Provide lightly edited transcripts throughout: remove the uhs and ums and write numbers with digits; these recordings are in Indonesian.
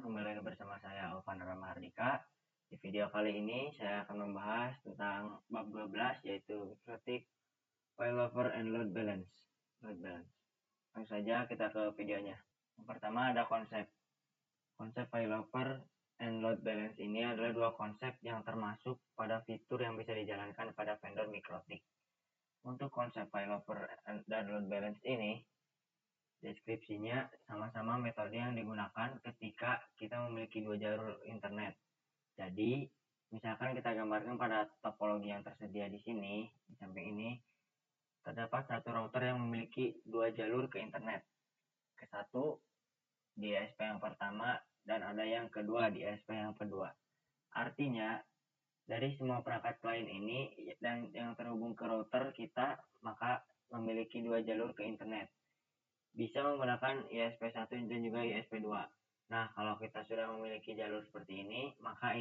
kembali lagi bersama saya Alvan Ramahardika. Di video kali ini saya akan membahas tentang bab 12 yaitu Mikrotik, Failover, and Load Balance. Langsung saja kita ke videonya. Yang pertama ada konsep. Konsep Failover and Load Balance ini adalah dua konsep yang termasuk pada fitur yang bisa dijalankan pada vendor Mikrotik. Untuk konsep Failover dan Load Balance ini, deskripsinya sama-sama metode yang digunakan ketika kita memiliki dua jalur internet. Jadi, misalkan kita gambarkan pada topologi yang tersedia di sini, di samping ini, terdapat satu router yang memiliki dua jalur ke internet. Ke satu di ISP yang pertama dan ada yang kedua di ISP yang kedua. Artinya, dari semua perangkat klien ini dan yang terhubung ke router kita, maka memiliki dua jalur ke internet. Bisa menggunakan ISP1 dan juga ISP2. Nah, kalau kita sudah memiliki jalur seperti ini, maka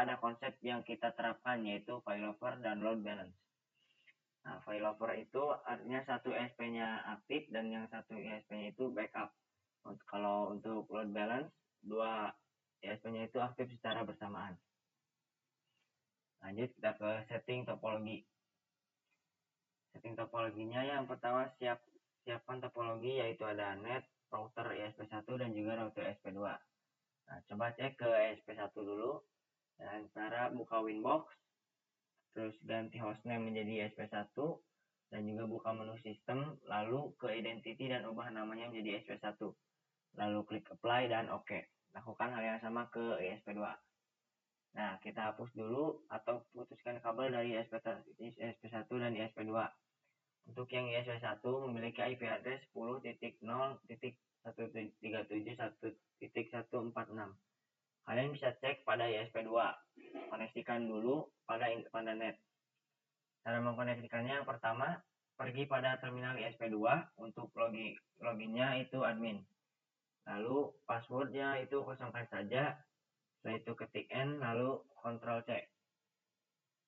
ada konsep yang kita terapkan yaitu failover dan load balance. Nah, failover itu artinya satu ISP-nya aktif dan yang satu ISP-nya itu backup. Kalau untuk load balance, dua ISP-nya itu aktif secara bersamaan. Lanjut kita ke setting topologi. Setting topologinya yang pertama siapkan topologi yaitu ada net, router ISP1 dan juga router ISP2. Nah, coba cek ke ISP1 dulu dengan cara buka Winbox, terus ganti hostname menjadi ISP1 dan juga buka menu sistem, lalu ke identity dan ubah namanya menjadi ISP1. Lalu klik apply dan OK. Lakukan hal yang sama ke ISP2. Nah, kita hapus dulu atau putuskan kabel dari ISP1 dan ISP2. Untuk yang ISP1 memiliki IP address 10.0.137.1.146. Kalian bisa cek pada ISP2. Koneksikan dulu pada net. Cara mengkoneksikannya yang pertama, pergi pada terminal ISP2 untuk loginnya itu admin. Lalu passwordnya itu kosongkan saja. Setelah itu ketik N, lalu Ctrl C.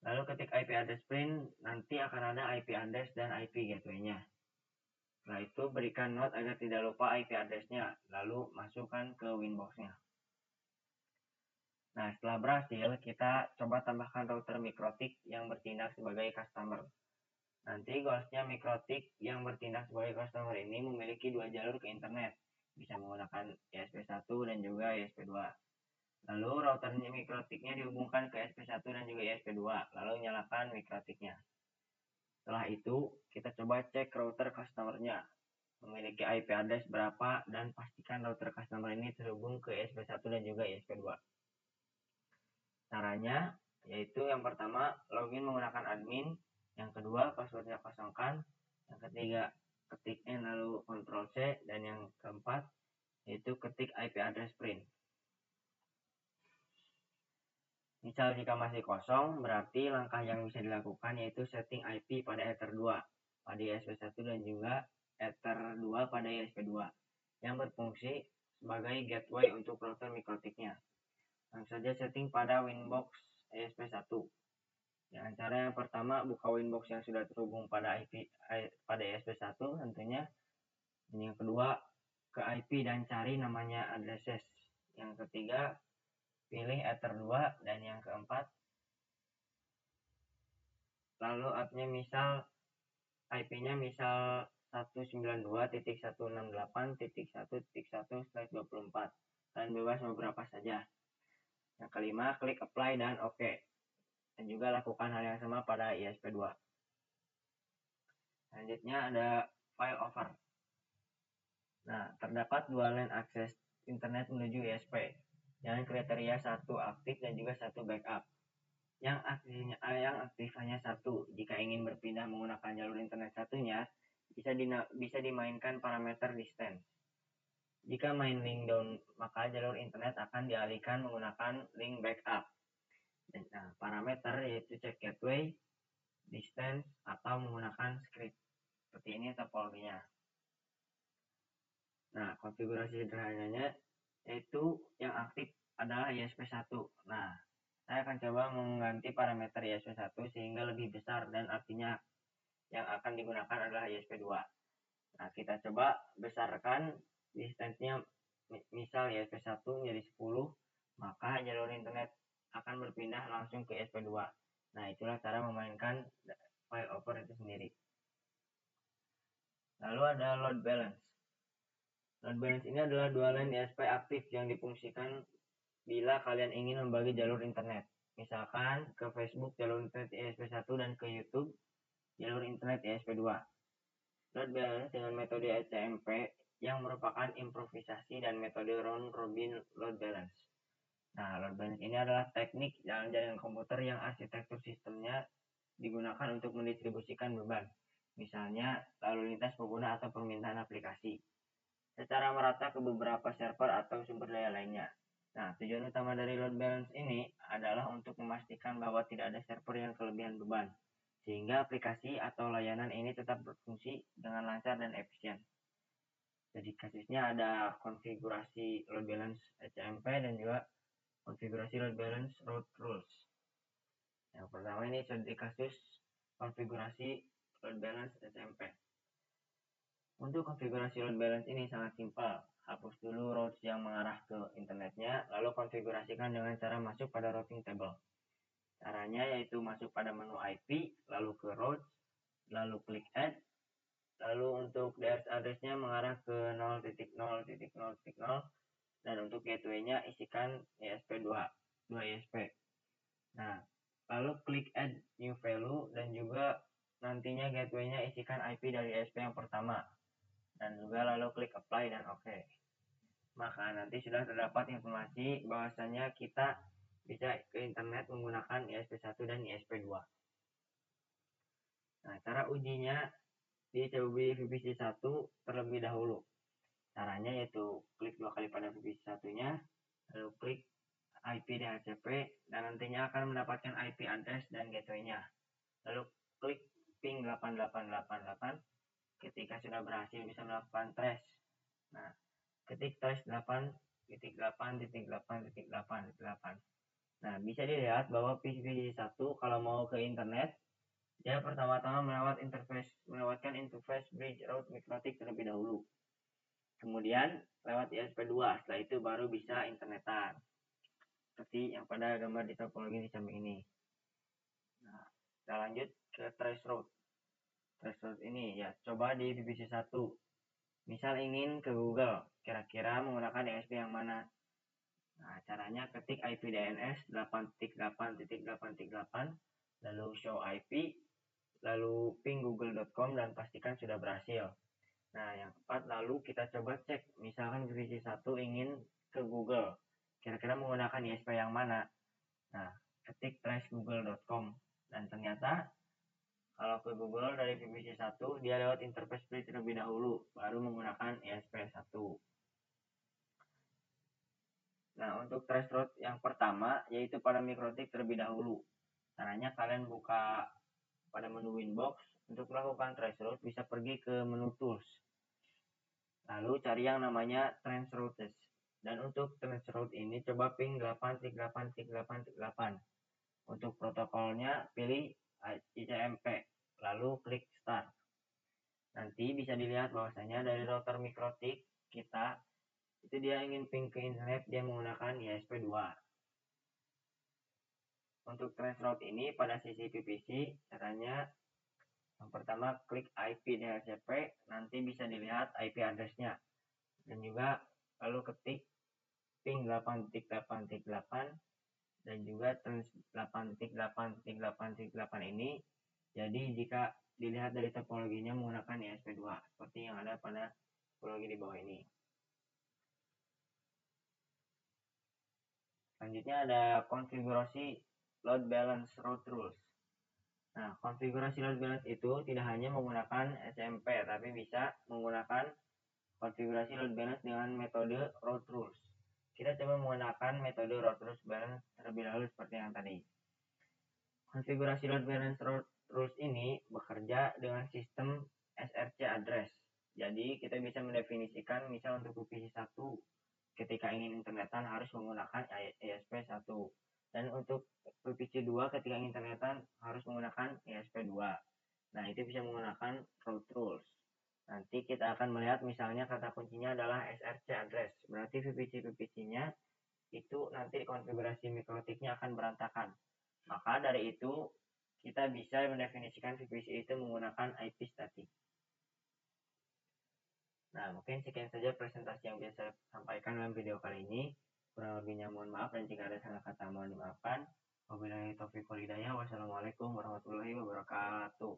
Lalu ketik IP address print, nanti akan ada IP address dan IP gateway-nya. Setelah itu berikan note agar tidak lupa IP address-nya, lalu masukkan ke Winbox-nya. Nah, setelah berhasil, kita coba tambahkan router Mikrotik yang bertindak sebagai customer. Nanti goals-nya Mikrotik yang bertindak sebagai customer ini memiliki dua jalur ke internet. Bisa menggunakan ISP1 dan juga ISP2. Lalu routernya Mikrotiknya dihubungkan ke ISP1 dan juga ISP2, lalu nyalakan Mikrotiknya. Setelah itu, kita coba cek router customer-nya. Memiliki IP address berapa dan pastikan router customer ini terhubung ke ISP1 dan juga ISP2. Caranya, yaitu yang pertama, login menggunakan admin. Yang kedua, passwordnya kosongkan. Yang ketiga, ketik N lalu Ctrl C. Dan yang keempat, yaitu ketik IP address print. Misal jika masih kosong, berarti langkah yang bisa dilakukan yaitu setting IP pada Ether 2 pada ISP1 dan juga Ether 2 pada ISP2 yang berfungsi sebagai gateway untuk router Mikrotiknya. Langsung saja setting pada Winbox ISP1. Dengan cara yang pertama, buka Winbox yang sudah terhubung pada ISP1 tentunya. Dan yang kedua, ke IP dan cari namanya addresses. Yang ketiga, pilih Ether 2 dan yang keempat, lalu IP-nya misal 192.168.1.1/24. Kalian bebas mau berapa saja. Yang kelima, klik apply dan OK. Dan juga lakukan hal yang sama pada ISP2. Selanjutnya ada failover. Nah, terdapat dua line akses internet menuju ISP. Dengan kriteria satu aktif dan juga satu backup. Yang aktif hanya satu. Jika ingin berpindah menggunakan jalur internet satunya, bisa dimainkan parameter distance. Jika main link down, maka jalur internet akan dialihkan menggunakan link backup. Nah, parameter yaitu check gateway, distance, atau menggunakan script. Seperti ini topologinya. Nah, konfigurasi sederhananya yaitu yang aktif adalah ISP1. Nah, saya akan coba mengganti parameter ISP1 sehingga lebih besar dan artinya yang akan digunakan adalah ISP2. Nah, kita coba besarkan distance-nya misal ESP1 menjadi 10, maka jalur internet akan berpindah langsung ke ESP2. Nah, itulah cara memainkan failover itu sendiri. Lalu ada load balance. Load balance ini adalah dua line ESP aktif yang difungsikan bila kalian ingin membagi jalur internet. Misalkan ke Facebook jalur internet ESP1 dan ke YouTube jalur internet ESP2. Load balance dengan metode ECMP yang merupakan improvisasi dan metode round robin load balance. Nah, load balance ini adalah teknik dalam jaringan komputer yang arsitektur sistemnya digunakan untuk mendistribusikan beban, misalnya lalu lintas pengguna atau permintaan aplikasi, secara merata ke beberapa server atau sumber daya lainnya. Nah, tujuan utama dari load balance ini adalah untuk memastikan bahwa tidak ada server yang kelebihan beban, sehingga aplikasi atau layanan ini tetap berfungsi dengan lancar dan efisien. Jadi kasusnya ada konfigurasi load balance ECMP dan juga konfigurasi load balance route rules. Yang pertama ini di kasus konfigurasi load balance ECMP. Untuk konfigurasi load balance ini sangat simpel. Hapus dulu routes yang mengarah ke internetnya, lalu konfigurasikan dengan cara masuk pada routing table. Caranya yaitu masuk pada menu IP, lalu ke routes, lalu klik add, lalu untuk DNS address-nya mengarah ke 0.0.0.0, dan untuk gateway-nya isikan ESP2, 2 ESP. Nah, lalu klik add new value dan juga nantinya gateway-nya isikan IP dari ESP yang pertama. Dan juga lalu klik apply dan OK. Maka nanti sudah terdapat informasi bahwasanya kita bisa ke internet menggunakan ESP1 dan ESP2. Nah, cara ujinya di CUBI VPC1 terlebih dahulu. Caranya yaitu klik 2 kali pada VPC1-nya, lalu klik IP DHCP, dan nantinya akan mendapatkan IP address dan gateway-nya. Lalu klik ping 8888. Ketika sudah berhasil bisa melakukan trace. Nah, ketik trace 8.8.8.8.8. Nah, bisa dilihat bahwa VPC1 kalau mau ke internet, dia pertama-tama melewatkan interface bridge route mikrotik terlebih dahulu. Kemudian lewat ESP2, setelah itu baru bisa internetan. Seperti yang pada gambar di topologi di samping ini. Nah, kita lanjut ke trace route. Trace route ini ya, coba di VPC1. Misal ingin ke Google, kira-kira menggunakan ESP yang mana? Nah, caranya ketik IP DNS 8.8.8.8, lalu show IP, lalu ping google.com dan pastikan sudah berhasil. Nah, yang keempat, lalu kita coba cek, misalkan VPC1 ingin ke Google, kira-kira menggunakan ISP yang mana? Nah, ketik trace google.com, dan ternyata kalau ke Google dari VPC1, dia lewat interface bridge terlebih dahulu, baru menggunakan ESP1. Nah, untuk trace route yang pertama, yaitu pada mikrotik terlebih dahulu. Caranya kalian buka pada menu Winbox. Untuk melakukan trace route bisa pergi ke menu Tools. Lalu cari yang namanya Trace Routes. Dan untuk trace route ini coba ping 8.8.8.8. Untuk protokolnya pilih ICMP. Lalu klik Start. Nanti bisa dilihat bahwasanya dari router mikrotik kita itu dia ingin ping ke internet, dia menggunakan ESP2. Untuk trace route ini pada sisi VPC, caranya yang pertama klik IP DHCP, nanti bisa dilihat IP address-nya. Dan juga lalu ketik ping 8.8.8 dan juga trace 8.8.8.8 ini. Jadi jika dilihat dari topologinya menggunakan ESP2 seperti yang ada pada topologi di bawah ini. Selanjutnya ada konfigurasi load balance route rules. Nah, konfigurasi load balance itu tidak hanya menggunakan ECMP, tapi bisa menggunakan konfigurasi load balance dengan metode route rules. Kita coba menggunakan metode route rules balance terlebih dahulu seperti yang tadi. Konfigurasi load balance route rules ini bekerja dengan sistem SRC address. Jadi kita bisa mendefinisikan misal untuk VPC1 ketika ingin internetan harus menggunakan ESP1. Dan untuk VPC2 ketika internetan harus menggunakan ESP2. Nah, itu bisa menggunakan route rules. Nanti kita akan melihat misalnya kata kuncinya adalah src address. Berarti VPC-VPC-nya itu nanti konfigurasi mikrotiknya akan berantakan. Maka dari itu kita bisa mendefinisikan VPC itu menggunakan IP static. Nah, mungkin sekian saja presentasi yang bisa saya sampaikan dalam video kali ini. Kurang lebihnya mohon maaf, dan jika ada salah kata mohon dimaafkan. Wabillahi taufiq wal hidayah. Wassalamualaikum warahmatullahi wabarakatuh.